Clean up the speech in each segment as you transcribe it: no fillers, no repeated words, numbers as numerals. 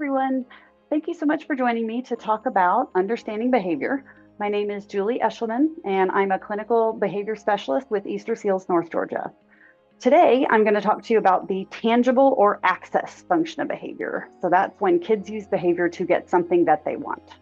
Everyone. Thank you so much for joining me to talk about understanding behavior. My name is Julie Eshelman, and I'm a clinical behavior specialist with Easterseals North Georgia. Today, I'm going to talk to you about the tangible or access function of behavior. So that's when kids use behavior to get something that they want.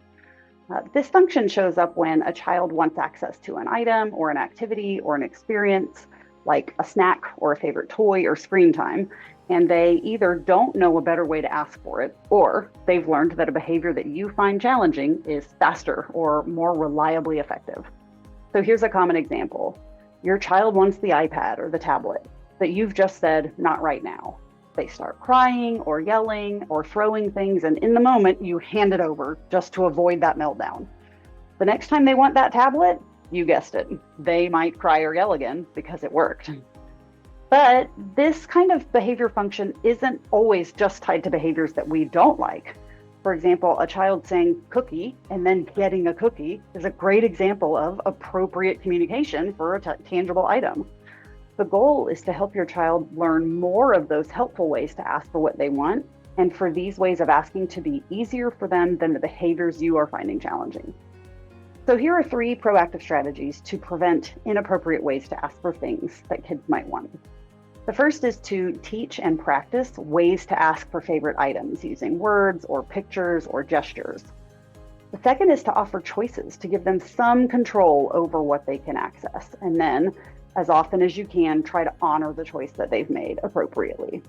This function shows up when a child wants access to an item or an activity or an experience, like a snack or a favorite toy or screen time, and they either don't know a better way to ask for it, or they've learned that a behavior that you find challenging is faster or more reliably effective. So here's a common example. Your child wants the iPad or the tablet, but you've just said, not right now. They start crying or yelling or throwing things, and in the moment, you hand it over just to avoid that meltdown. The next time they want that tablet, you guessed it, they might cry or yell again because it worked. But this kind of behavior function isn't always just tied to behaviors that we don't like. For example, a child saying cookie and then getting a cookie is a great example of appropriate communication for a tangible item. The goal is to help your child learn more of those helpful ways to ask for what they want, and for these ways of asking to be easier for them than the behaviors you are finding challenging. So here are 3 proactive strategies to prevent inappropriate ways to ask for things that kids might want. The first is to teach and practice ways to ask for favorite items using words or pictures or gestures. The second is to offer choices to give them some control over what they can access. And then, as often as you can, try to honor the choice that they've made appropriately.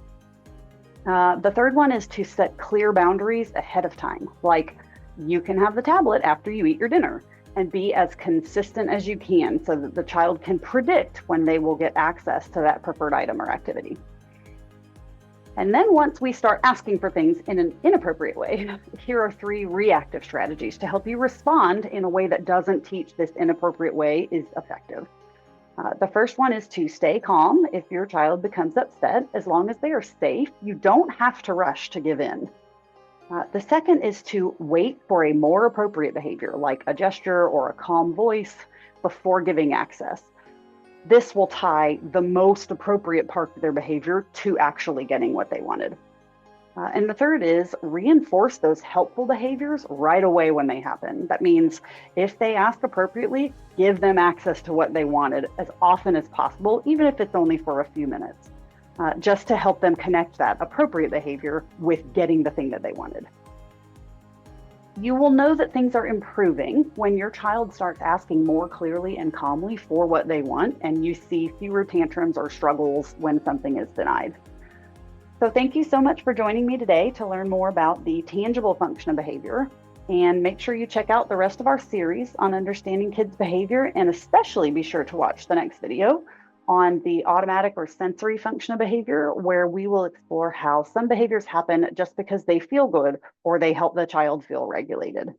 The third one is to set clear boundaries ahead of time, like you can have the tablet after you eat your dinner, and be as consistent as you can so that the child can predict when they will get access to that preferred item or activity. And then once we start asking for things in an inappropriate way, here are 3 reactive strategies to help you respond in a way that doesn't teach this inappropriate way is effective. The first one is to stay calm if your child becomes upset. As long as they are safe, you don't have to rush to give in. The second is to wait for a more appropriate behavior, like a gesture or a calm voice, before giving access. This will tie the most appropriate part of their behavior to actually getting what they wanted. And the third is reinforce those helpful behaviors right away when they happen. That means if they ask appropriately, give them access to what they wanted as often as possible, even if it's only for a few minutes, just to help them connect that appropriate behavior with getting the thing that they wanted. You will know that things are improving when your child starts asking more clearly and calmly for what they want, and you see fewer tantrums or struggles when something is denied. So thank you so much for joining me today to learn more about the tangible function of behavior. And make sure you check out the rest of our series on understanding kids' behavior, and especially be sure to watch the next video on the automatic or sensory function of behavior, where we will explore how some behaviors happen just because they feel good or they help the child feel regulated.